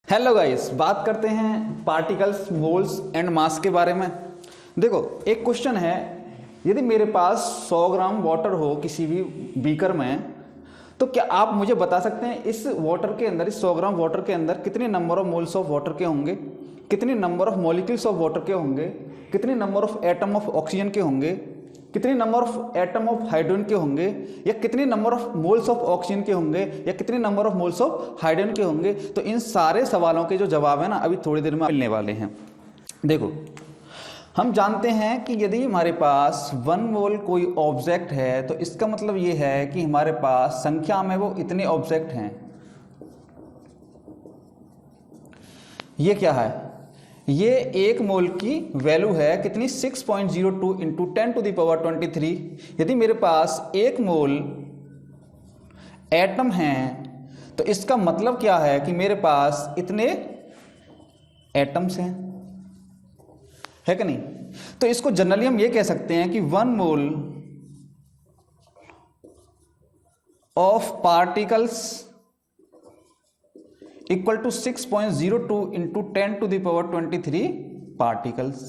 Hello guys, बात करते हैं पार्टिकल्स, मोल्स एंड मास के बारे में। देखो, एक क्वेश्चन है, यदि मेरे पास 100 ग्राम वाटर हो किसी भी बीकर में, तो क्या आप मुझे बता सकते हैं इस वाटर के अंदर, इस 100 ग्राम वाटर के अंदर कितने number of moles of water के होंगे, कितने number of molecules of water के होंगे, कितने number of atom of oxygen के होंगे, कितने number of atom of hydrogen के होंगे, या कितने number of moles of oxygen के होंगे, या कितने number of moles of hydrogen के होंगे। तो इन सारे सवालों के जो जवाब है ना, अभी थोड़ी देर में मिलने वाले हैं। देखो, हम जानते हैं कि यदि हमारे पास 1 मोल कोई ऑब्जेक्ट है, तो इसका मतलब ये है कि हमारे पास संख्या में वो इतने ऑब्जेक्ट हैं। ये क्या है? ये 1 मोल की वैल्यू है कितनी? 6.02 इंटू 10 टू द पावर 23। यदि मेरे पास 1 मोल एटम है, तो इसका मतलब क्या है कि मेरे पास इतने एटम्स हैं, है कि नहीं? तो इसको जनरली हम ये कह सकते हैं कि 1 mole of particles equal to 6.02 into 10 to the power 23 particles.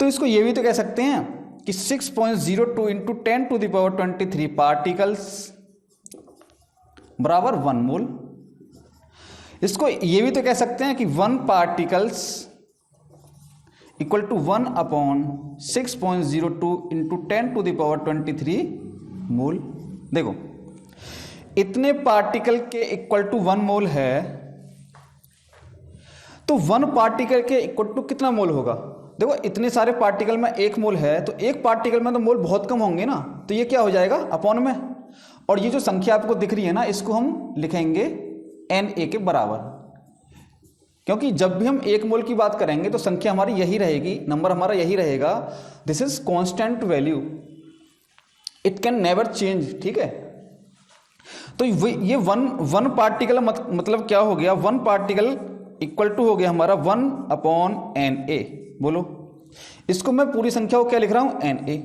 तो इसको ये भी तो कह सकते हैं कि 6.02 into 10 to the power 23 particles बराबर 1 मोल। इसको ये भी तो कह सकते हैं कि 1 particles equal to 1 upon 6.02 into 10 to the power 23 mole. देखो, इतने पार्टिकल के इक्वल टू 1 मोल है, तो 1 पार्टिकल के इक्वल टू कितना मोल होगा? देखो, इतने सारे पार्टिकल में 1 मोल है, तो एक पार्टिकल में तो मोल बहुत कम होंगे ना, तो ये क्या हो जाएगा? अपॉन में। और ये जो संख्या आपको दिख रही है ना, इसको हम लिखेंगे Na के बराबर, क्योंकि जब भी हम 1 मोल की बात करेंगे तो संख्या हमारी यही रहेगी, नंबर हमारा यही रहेगा। This is constant value, it can never change. ठीक है, तो ये वन पार्टिकल मतलब क्या हो गया? 1 पार्टिकल इक्वल टू हो गया हमारा 1 अपॉन Na। बोलो, इसको मैं पूरी संख्या को क्या लिख रहा हूं? Na।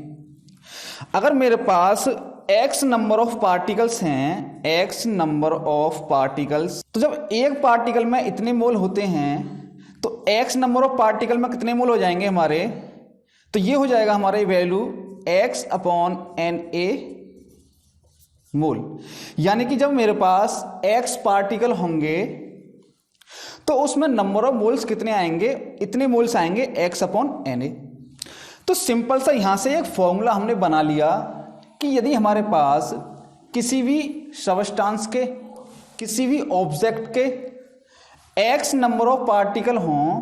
अगर मेरे पास x नंबर ऑफ पार्टिकल्स हैं, x नंबर ऑफ पार्टिकल्स, तो जब एक पार्टिकल में इतने मोल होते हैं, तो x नंबर ऑफ पार्टिकल में कितने मोल हो जाएंगे हमारे? तो ये हो जाएगा हमारी वैल्यू x अपॉन Na मोल। यानी कि जब मेरे पास x पार्टिकल होंगे, तो उसमें नंबर ऑफ मोल्स कितने आएंगे? इतने मोल्स आएंगे x अपॉन Na। तो सिंपल सा यहां से एक फॉर्मूला हमने बना लिया कि यदि हमारे पास किसी भी सब्सटेंस के, किसी भी ऑब्जेक्ट के x नंबर ऑफ पार्टिकल हों,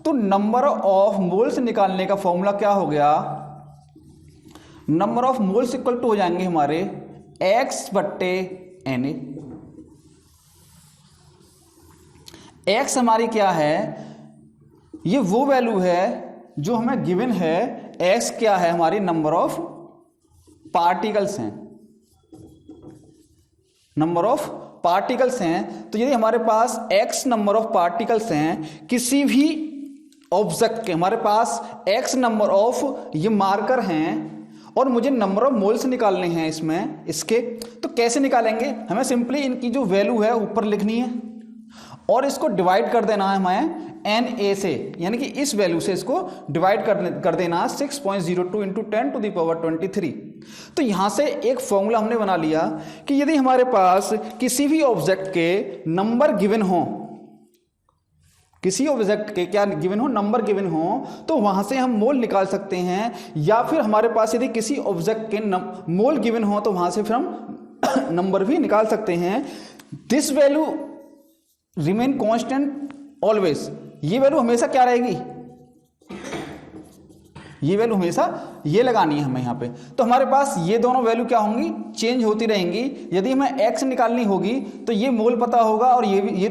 तो नंबर ऑफ मोल्स निकालने का फॉर्मूला क्या हो गया? Number of moles equal to हो जाएंगे हमारे x बट्टे Na। x हमारी क्या है? ये वो वैल्यू है जो हमें गिवन है। x क्या है? हमारी नंबर ऑफ पार्टिकल्स हैं, नंबर ऑफ पार्टिकल्स हैं। तो यदि हमारे पास x नंबर ऑफ पार्टिकल्स हैं किसी भी ऑब्जेक्ट के, हमारे पास x नंबर ऑफ ये मार्कर हैं, और मुझे नंबर ऑफ मोल्स निकालने हैं इसमें इसके, तो कैसे निकालेंगे? हमें सिंपली इनकी जो वैल्यू है ऊपर लिखनी है और इसको डिवाइड कर देना है हमें Na से, यानी कि इस वैल्यू से इसको डिवाइड कर देना है 6.02 इंटू 10 टू द पावर 23। तो यहां से एक फॉर्मूला हमने बना लिया कि यदि हमारे पास किसी भी ऑब्जेक्ट के नंबर गिवन हो, किसी ऑब्जेक्ट के क्या गिवन हो? नंबर गिवन हो, तो वहां से हम मोल निकाल सकते हैं। या फिर हमारे पास यदि किसी ऑब्जेक्ट के मोल गिवन हो, तो वहां से फिर हम नंबर भी निकाल सकते हैं। This value remain constant always. ये वैल्यू हमेशा क्या रहेगी? ये वैल्यू हमेशा ये लगानी है हमें यहाँ पे। तो हमारे पास ये दोनों वैल्यू क्या होंगी? चेंज होती रहेंगी। यदि हमें x निकालनी होगी तो ये मोल पता होगा, और ये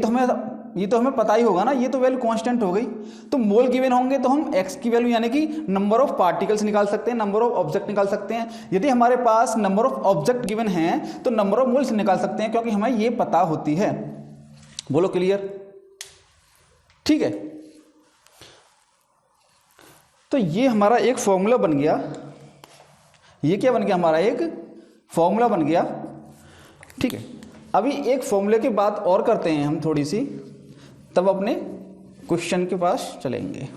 तो हमें पता ही होगा ना, ये तो वैल्यू कांस्टेंट हो गई। तो मोल गिवन होंगे तो हम x की वैल्यू यानी कि नंबर ऑफ पार्टिकल्स निकाल सकते हैं, नंबर ऑफ ऑब्जेक्ट निकाल सकते हैं। यदि हमारे पास नंबर ऑफ ऑब्जेक्ट गिवन है तो नंबर ऑफ मोल्स निकाल सकते हैं, क्योंकि हमें ये पता होती है। बोलो, क्लियर? ठीक है, तो ये हमारा एक फॉर्मूला बन गया। ये क्या बन गया? हमारा एक फॉर्मूला बन गया। ठीक है, अभी एक फॉर्मूले की बात और करते हैं हम थोड़ी सी, तब अपने क्वेश्चन के पास चलेंगे।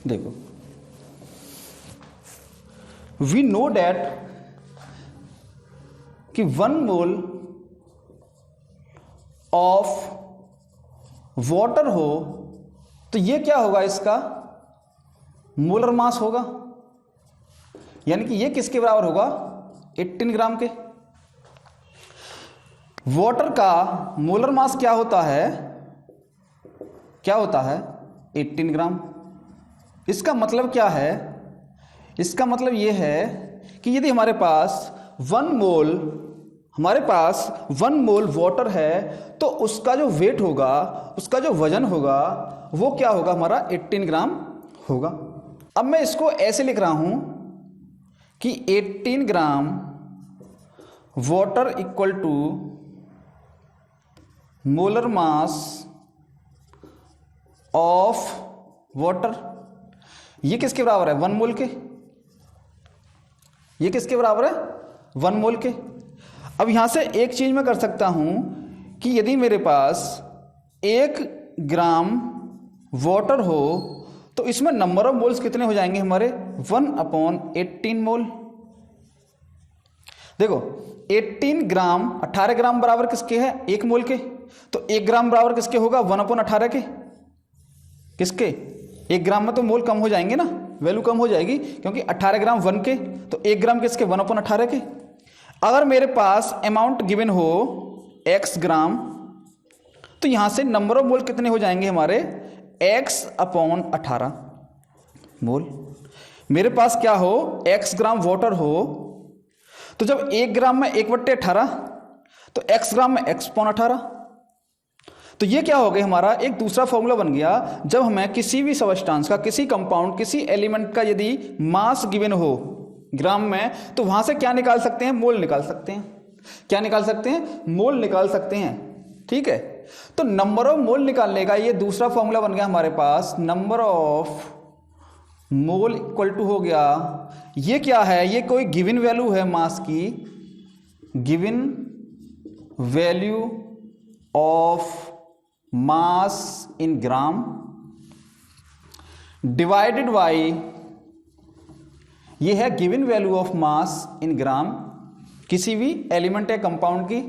देखो, वी नो डैट कि 1 मोल ऑफ वाटर हो तो ये क्या होगा, इसका मोलर मास होगा, यानी कि ये किसके बराबर होगा, 18 ग्राम के। वाटर का मोलर मास क्या होता है, 18 ग्राम। इसका मतलब क्या है, इसका मतलब ये है कि यदि हमारे पास 1 मोल वाटर है तो उसका जो वेट होगा, उसका जो वजन होगा, वो क्या होगा, हमारा 18 ग्राम होगा। अब मैं इसको ऐसे लिख रहा हूं कि 18 gram water equal to molar mass of water. ये किसके बराबर है, 1 मोल के। ये किसके बराबर है, 1 मोल के। अब यहां से एक चीज मैं कर सकता हूं कि यदि मेरे पास 1 ग्राम वाटर हो तो इसमें नंबर ऑफ मोल्स कितने हो जाएंगे हमारे, 1/18 मोल। देखो 18 ग्राम 18 ग्राम बराबर किसके है, 1 मोल के। तो 1 ग्राम बराबर किसके होगा, 1/18 के। किसके, 1 ग्राम में तो मोल कम हो जाएंगे ना, वैल्यू कम हो जाएगी, क्योंकि 18 ग्राम 1 के, तो 1 ग्राम किसके, 1/18 के। अगर मेरे पास अमाउंट गिवन हो x ग्राम, तो यहां से नंबर ऑफ मोल कितने हो जाएंगे हमारे, x/18 मोल। मेरे पास क्या हो, x ग्राम वाटर हो, तो जब 1 ग्राम में 1/18 तो x ग्राम में x/18। तो ये क्या हो गया हमारा, एक दूसरा फॉर्मूला बन गया। जब हमें किसी भी सब्सटेंस का, किसी कंपाउंड, किसी एलिमेंट का यदि मास गिवन हो ग्राम में, तो वहां से क्या निकाल सकते हैं, मोल निकाल सकते हैं। क्या निकाल सकते हैं, मोल निकाल सकते हैं। ठीक है, तो नंबर ऑफ मोल निकालने का ये दूसरा फॉर्मूला बन गया हमारे पास, number of mole equal to हो गया, ये क्या है, ये कोई गिवन वैल्यू है मास की, given value of mass in gram divided by, ये है गिवन वैल्यू ऑफ मास इन ग्राम किसी भी एलिमेंट या कंपाउंड की,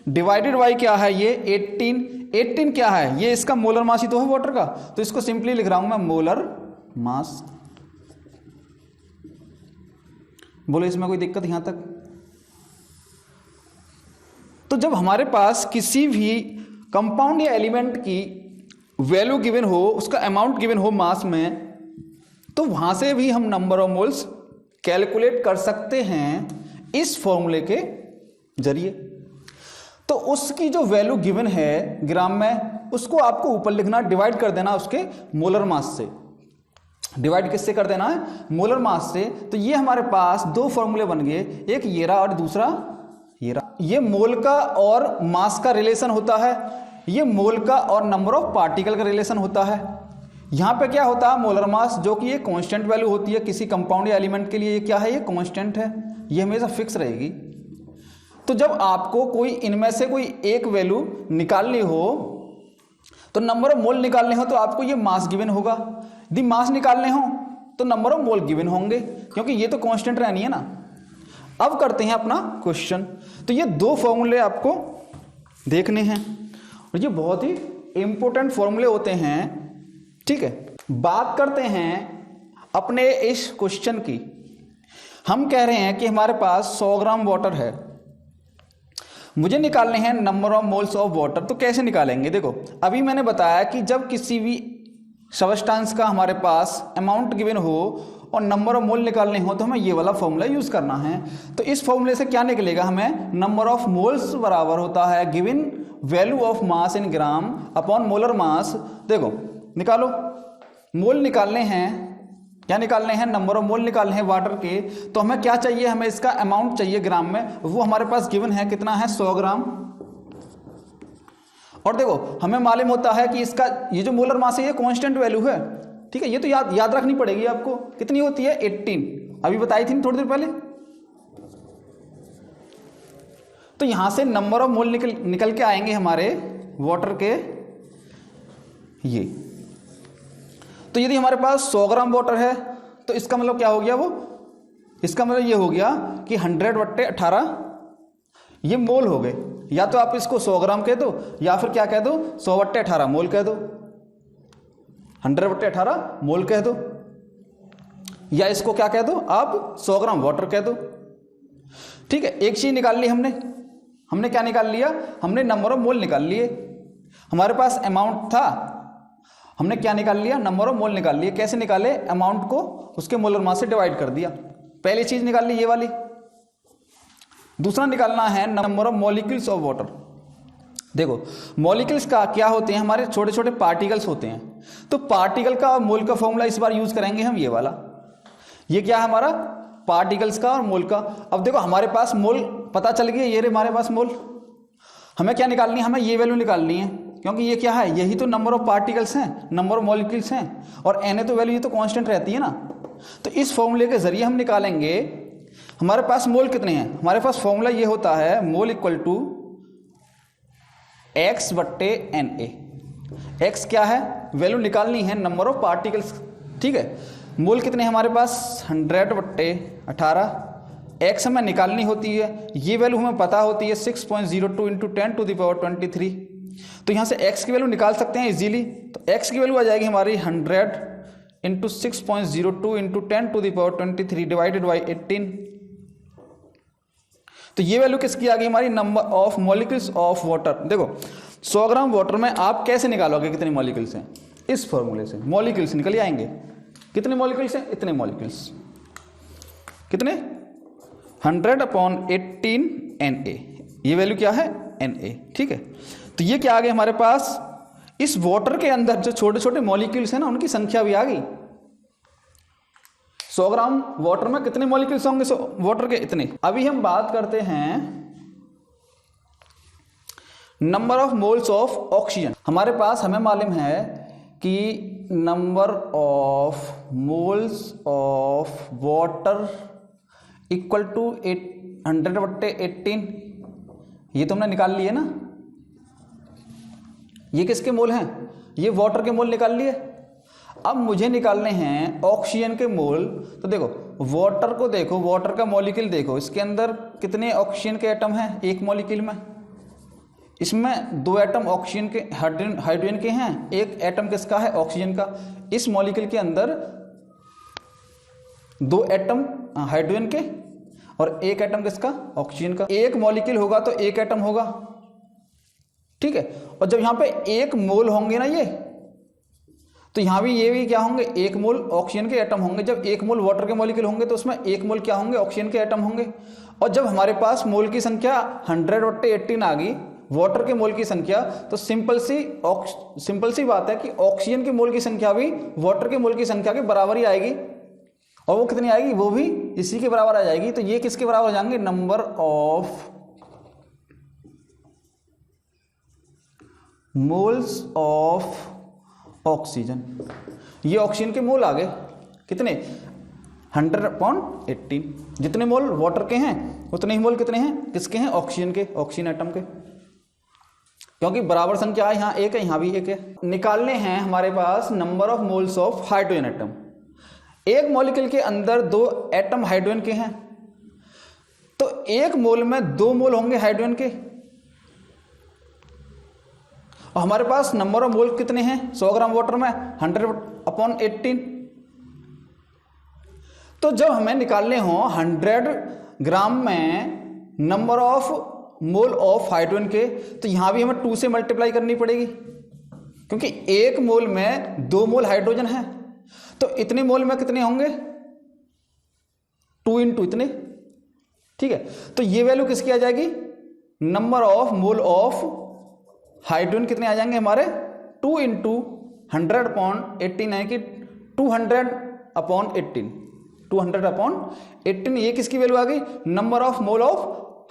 डिवाइडेड बाय क्या है, ये 18 क्या है, ये इसका मोलर मास ही तो है वाटर का, तो इसको सिंपली लिख रहा हूं मैं मोलर मास। बोलो इसमें कोई दिक्कत यहां तक। तो जब हमारे पास किसी भी कंपाउंड या एलिमेंट की वैल्यू गिवन हो, उसका अमाउंट गिवन हो मास में, तो वहां से भी हम नंबर ऑफ मोल्स कैलकुलेट कर सकते हैं इस फॉर्मूले के जरिए। तो उसकी जो वैल्यू गिवन है ग्राम में, उसको आपको ऊपर लिखना, डिवाइड कर देना उसके मोलर मास से। डिवाइड किससे कर देना है, मोलर मास से। तो ये हमारे पास 2 फॉर्मूले बन गए, एक ये रहा और दूसरा ये रहा। ये मोल का और मास का रिलेशन होता है, ये मोल का और नंबर ऑफ पार्टिकल का रिलेशन होता है। यहां पे क्या होता है, मोलर मास, जो कि ये कांस्टेंट वैल्यू होती है किसी कंपाउंड या एलिमेंट के लिए, ये क्या है, ये कांस्टेंट है, ये हमेशा फिक्स रहेगी। तो जब आपको कोई इनमें से कोई एक वैल्यू निकालनी हो, तो नंबर ऑफ मोल निकालने हो, तो आपको ये मास गिवन होगा। यदि मास निकालने हो तो नंबर ऑफ मोल गिवन होंगे, क्योंकि ये तो कांस्टेंट रहनी है ना। अब करते हैं अपना क्वेश्चन। तो ये 2 फॉर्मूले आपको देखने हैं, और ये बहुत ही इंपॉर्टेंट फॉर्मूले होते हैं। ठीक है, बात करते हैं अपने इस क्वेश्चन की। हम कह रहे हैं कि हमारे पास 100 ग्राम वाटर है, मुझे निकालने हैं number of moles of water. तो कैसे निकालेंगे, देखो अभी मैंने बताया कि जब किसी भी सब्सटेंस का हमारे पास अमाउंट गिवन हो और नंबर ऑफ मोल निकालने हो, तो हमें ये वाला फॉर्मूला यूज करना है। तो इस फॉर्मूले से क्या निकलेगा, हमें नंबर ऑफ मोल्स बराबर होता है given value of mass in gram upon molar mass. देखो निकालो, मोल निकालने हैं, क्या निकालने हैं, नंबर ऑफ मोल निकालने हैं वाटर के। तो हमें क्या चाहिए, हमें इसका अमाउंट चाहिए ग्राम में, वो हमारे पास गिवन है, कितना है, 100 ग्राम। और देखो हमें मालूम होता है कि इसका ये जो मोलर मास है ये कांस्टेंट वैल्यू है। ठीक है, ये तो याद रखनी पड़ेगी आपको, कितनी होती है, 18, अभी बताई थी थोड़ी देर पहले। तो यहां से नंबर ऑफ मोल निकल के आएंगे हमारे वाटर के ये। तो यदि हमारे पास 100 ग्राम वाटर है तो इसका मतलब क्या हो गया, वो इसका मतलब ये हो गया कि 100/18 ये मोल हो गए। या तो आप इसको 100 ग्राम कह दो या फिर क्या कह दो 100/18 मोल कह दो, 100/18 मोल कह दो, या इसको क्या कह दो आप 100 ग्राम वाटर कह दो। ठीक है, एक चीज निकाल ली हमने क्या निकाल लिया, हमने नंबर ऑफ मोल निकाल लिए। हमारे पास अमाउंट था, हमने क्या निकाल लिया, नंबर ऑफ मोल निकाल लिए। कैसे निकाले, अमाउंट को उसके मोलर मास से डिवाइड कर दिया। पहली चीज निकाल ली ये वाली। दूसरा निकालना है number of molecules of water. देखो मॉलिक्यूल्स का क्या होते हैं, हमारे छोटे छोटे पार्टिकल्स होते हैं। तो पार्टिकल का और मोल का फॉर्मूला इस बार यूज करेंगे हम, ये वाला। ये क्या है हमारा, पार्टिकल्स का और मोल का। अब देखो हमारे पास मोल पता चल गया, ये रहे हमारे पास मोल। हमें क्या निकालनी है, हमें ये वैल्यू निकालनी है, क्योंकि ये क्या है, यही तो नंबर ऑफ पार्टिकल्स हैं, नंबर ऑफ मॉलिक्यूल्स हैं, और एन ए तो वैल्यू ये तो कांस्टेंट रहती है ना। तो इस फॉर्मूले के जरिए हम निकालेंगे हमारे पास मोल कितने हैं। हमारे पास फॉर्मूला ये होता है मोल इक्वल टू x/Na। x क्या है, वैल्यू निकालनी है नंबर ऑफ पार्टिकल्स। ठीक है, मोल कितने हैं हमारे पास 100/18। x हमें निकालनी होती है, ये वैल्यू हमें पता होती है 6.02 × 10⁻23। तो यहाँ से x की वैल्यू निकाल सकते हैं इजीली। तो x की वैल्यू आ जाएगी हमारी 100 × 6.02 × 10⁻23 डिवाइडेड बाई 18। तो ये वैल्यू किसकी आ गई हमारी, number of molecules of water. देखो 100 ग्राम वाटर में आप कैसे निकालोगे कितने मॉलिक्यूल्स हैं, इस फॉर्मूले से मॉलिक्यूल्स निकल आएंगे। कितने मॉलिक्यूल्स हैं, इतने मॉलिक्यूल्स, कितने 100/18 Na। ये वैल्यू क्या है, Na। ठीक है, तो ये क्या आ गया हमारे पास, इस वाटर के अंदर जो छोटे छोटे मॉलिक्यूल्स हैं ना उनकी संख्या भी आ गई। 100 ग्राम वाटर में कितने मॉलिक्यूल्स होंगे, वाटर के इतने। अभी हम बात करते हैं number of moles of oxygen. हमारे पास हमें मालूम है कि number of moles of water equal to 100/18। ये तो हमने निकाल लिए ना, ये किसके मोल हैं, ये वाटर के मोल निकाल लिए। अब मुझे निकालने हैं ऑक्सीजन के मोल। तो देखो वाटर को देखो, वाटर का मॉलिक्यूल देखो, इसके अंदर कितने ऑक्सीजन के एटम हैं एक मॉलिक्यूल में। इसमें 2 एटम ऑक्सीजन के हाइड्रोजन के हैं, एक एटम किसका है, ऑक्सीजन का। इस मॉलिक्यूल के अंदर 2 एटम हाइड्रोजन के और एक एटम किसका, ऑक्सीजन का। एक मॉलिक्यूल होगा तो एक एटम होगा। ठीक है, और जब यहां पे एक मोल होंगे ना ये, तो यहां भी ये भी क्या होंगे, एक मोल ऑक्सीजन के एटम होंगे। जब एक मोल वाटर के मॉलिक्यूल होंगे तो उसमें एक मोल क्या होंगे, ऑक्सीजन के एटम होंगे। और जब हमारे पास मोल की संख्या 100/18 आ गई, वाटर के मोल की संख्या, तो सिंपल सी बात है कि ऑक्सीजन के मोल की संख्या भी वाटर के मोल की संख्या के बराबर ही आएगी। और वो कितनी आएगी, वो भी इसी के बराबर आ जाएगी। तो ये किसके बराबर हो जाएंगे, number of moles of oxygen. ये ऑक्सीजन के मोल आ गए कितने, 100/18। जितने मोल वाटर के हैं उतने ही मोल कितने हैं, किसके हैं, ऑक्सीजन के, ऑक्सीजन एटम के, क्योंकि बराबर संख्या है, यहाँ एक है यहाँ भी एक है। निकालने हैं हमारे पास number of moles of hydrogen atom. एक मॉलिक्यूल के अंदर 2 एटम हाइड्रोजन के हैं, तो एक मोल में 2 मोल होंगे हाइड्रोजन के। और हमारे पास नंबर ऑफ मोल कितने हैं 100 ग्राम वाटर में, 100/18। तो जब हमें निकालने हो 100 ग्राम में number of mole of hydrogen के, तो यहां भी हमें 2 से मल्टीप्लाई करनी पड़ेगी, क्योंकि एक मोल में 2 मोल हाइड्रोजन है। तो इतने मोल में कितने होंगे, 2 × इतने। ठीक है, तो ये वैल्यू किसकी आ जाएगी, number of mole of hydrogen कितने आ जाएंगे हमारे, 2 × 100/18 है कि 200/18, 200/18। ये किसकी वैल्यू आ गई, number of mole of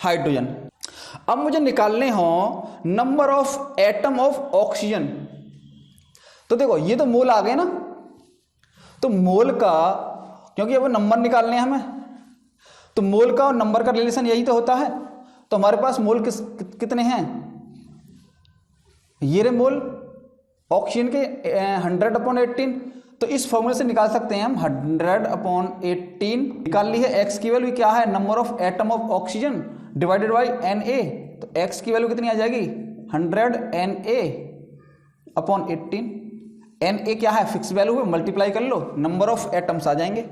hydrogen. अब मुझे निकालने हो number of atom of oxygen. तो देखो ये तो मोल आ गए ना, तो मोल का, क्योंकि अब नंबर निकालने हैं हमें, तो मोल का और नंबर का रिलेशन यही तो होता है। तो हमारे पास मोल कितने हैं, ये रे मोल ऑक्सीजन के 100/18। तो इस फॉर्मूले से निकाल सकते हैं हम 100/18 निकाल ली है। एक्स की वैल्यू क्या है, number of atom of oxygen divided by Na। तो एक्स की वैल्यू कितनी आ जाएगी 100 Na/18। Na क्या है, फिक्स वैल्यू है, मल्टीप्लाई कर लो, नंबर ऑफ एटम्स आ जाएंगे।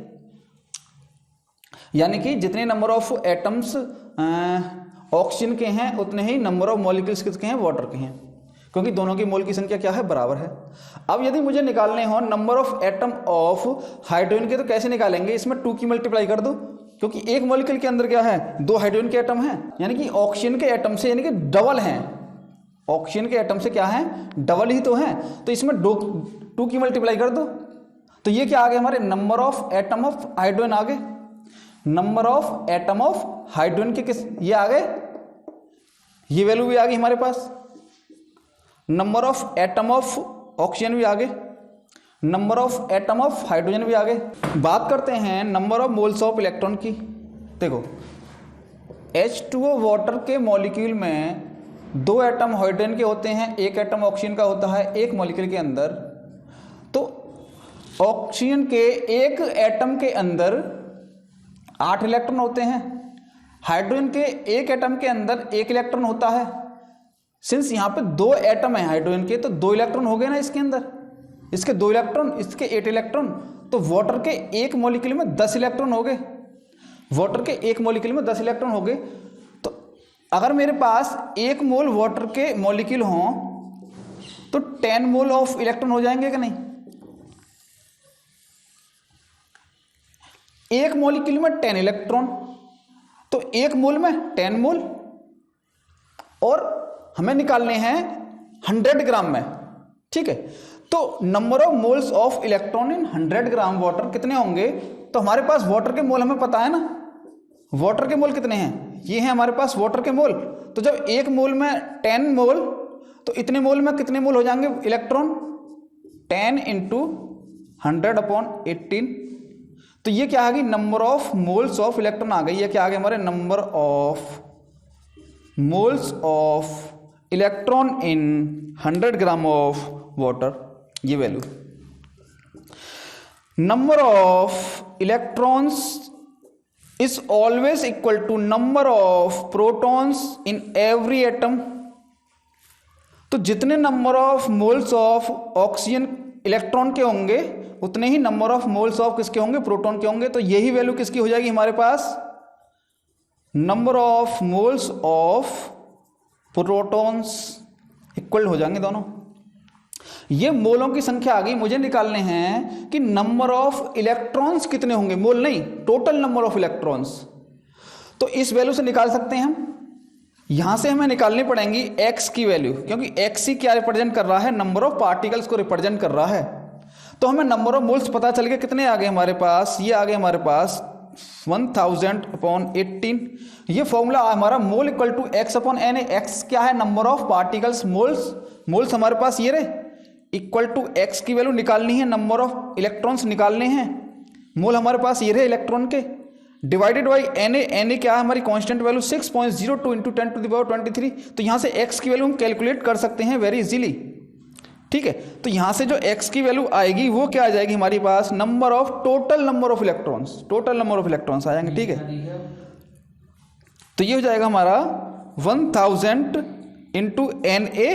यानी कि जितने नंबर ऑफ एटम्स ऑक्सीजन के हैं उतने ही नंबर ऑफ मॉलिक्यूल्स किसके हैं, वाटर के हैं, क्योंकि दोनों की मोल की संख्या क्या है, बराबर है। अब यदि मुझे निकालने हो number of atom of hydrogen के, तो कैसे निकालेंगे, इसमें 2 की मल्टीप्लाई कर दो, क्योंकि एक मॉलिक्यूल के अंदर क्या है, 2 हाइड्रोजन के एटम हैं, यानी कि ऑक्सीजन के एटम से यानी कि डबल हैं, ऑक्सीजन के एटम से क्या है, डबल ही तो हैं। तो इसमें 2 की मल्टीप्लाई कर दो, तो ये क्या आ गया हमारे, number of atom of hydrogen आ गए, number of atom of hydrogen के किस, ये आ गए, ये वैल्यू भी आ गई हमारे पास, number of atom of oxygen भी आ गए, number of atom of hydrogen भी आ गए। बात करते हैं number of moles of electron की। देखो H2O वाटर के मॉलिक्यूल में 2 एटम हाइड्रोजन के होते हैं, 1 एटम ऑक्सीजन का होता है एक मॉलिक्यूल के अंदर। तो ऑक्सीजन के एक एटम के अंदर 8 इलेक्ट्रॉन होते हैं, हाइड्रोजन के एक एटम के अंदर 1 इलेक्ट्रॉन होता है। सिंस यहाँ पे 2 एटम है हाइड्रोजन के, तो 2 इलेक्ट्रॉन हो गए ना इसके अंदर, इसके 2 इलेक्ट्रॉन, इसके 8 इलेक्ट्रॉन। तो वाटर के एक मॉलिक्यूल में 10 इलेक्ट्रॉन हो गए, वाटर के एक मॉलिक्यूल में 10 इलेक्ट्रॉन हो गए। तो अगर मेरे पास 1 मोल वाटर के मॉलिक्यूल हों तो 10 मोल ऑफ इलेक्ट्रॉन हो जाएंगे कि नहीं, एक मॉलिक्यूल में 10 इलेक्ट्रॉन, तो 1 मोल में 10 मोल, और हमें निकालने हैं 100 ग्राम में, ठीक है। तो number of moles of electron in 100 gram water कितने होंगे, तो हमारे पास वाटर के मोल हमें पता है ना, वाटर के मोल कितने हैं, ये हैं हमारे पास वाटर के मोल। तो जब 1 मोल में 10 मोल, तो इतने मोल में कितने मोल हो जाएंगे इलेक्ट्रॉन, 10 × 100/18। तो ये क्या आ गई, number of moles of electron आ गई। ये क्या आ गया हमारे, number of moles of electron in 100 gram of water, ये value. Number of electrons is always equal to number of protons in every atom. तो जितने number of moles of oxygen electron के होंगे उतने ही नंबर ऑफ मोल्स ऑफ किसके होंगे, proton के होंगे। तो यही वैल्यू किसकी हो जाएगी हमारे पास, number of moles of protons equal हो जाएंगे दोनों। ये मोलों की संख्या आ गई, मुझे निकालने हैं कि नंबर ऑफ इलेक्ट्रॉन्स कितने होंगे, मोल नहीं, टोटल नंबर ऑफ इलेक्ट्रॉन्स। तो इस वैल्यू से निकाल सकते हैं हम। यहां से हमें निकालनी पड़ेंगी x की वैल्यू, क्योंकि x ही क्या रिप्रेजेंट कर रहा है, नंबर ऑफ पार्टिकल्स को रिप्रेजेंट कर रहा है। तो हमें नंबर ऑफ मोल्स पता चल गए, कितने आ गए हमारे पास, ये आ गए हमारे पास 1000/18। ये फॉर्मूला हमारा मोल इक्वल टू x/Na। x क्या है, नंबर ऑफ पार्टिकल्स, मोल्स हमारे पास ये रहे, इक्वल टू x की वैल्यू निकालनी है, नंबर ऑफ इलेक्ट्रॉन्स निकालने हैं, मोल हमारे पास ये रहे इलेक्ट्रॉन के, डिवाइडेड बाई Na क्या है हमारी कांस्टेंट वैल्यू 6.02 × 10⁻23। तो यहां से x की वैल्यू हम कैलकुलेट कर सकते हैं वेरी इजीली, ठीक है। तो यहां से जो x की वैल्यू आएगी वो क्या आ जाएगी हमारे पास, number of total number of electrons, total number of electrons आ जाएंगे, ठीक है। तो ये हो जाएगा हमारा 1000 × Na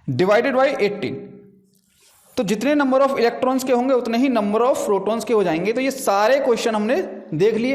डिवाइडेड बाई 18। तो जितने नंबर ऑफ इलेक्ट्रॉन्स के होंगे उतने ही नंबर ऑफ प्रोटॉन्स के हो जाएंगे। तो ये सारे क्वेश्चन हमने देख लिए।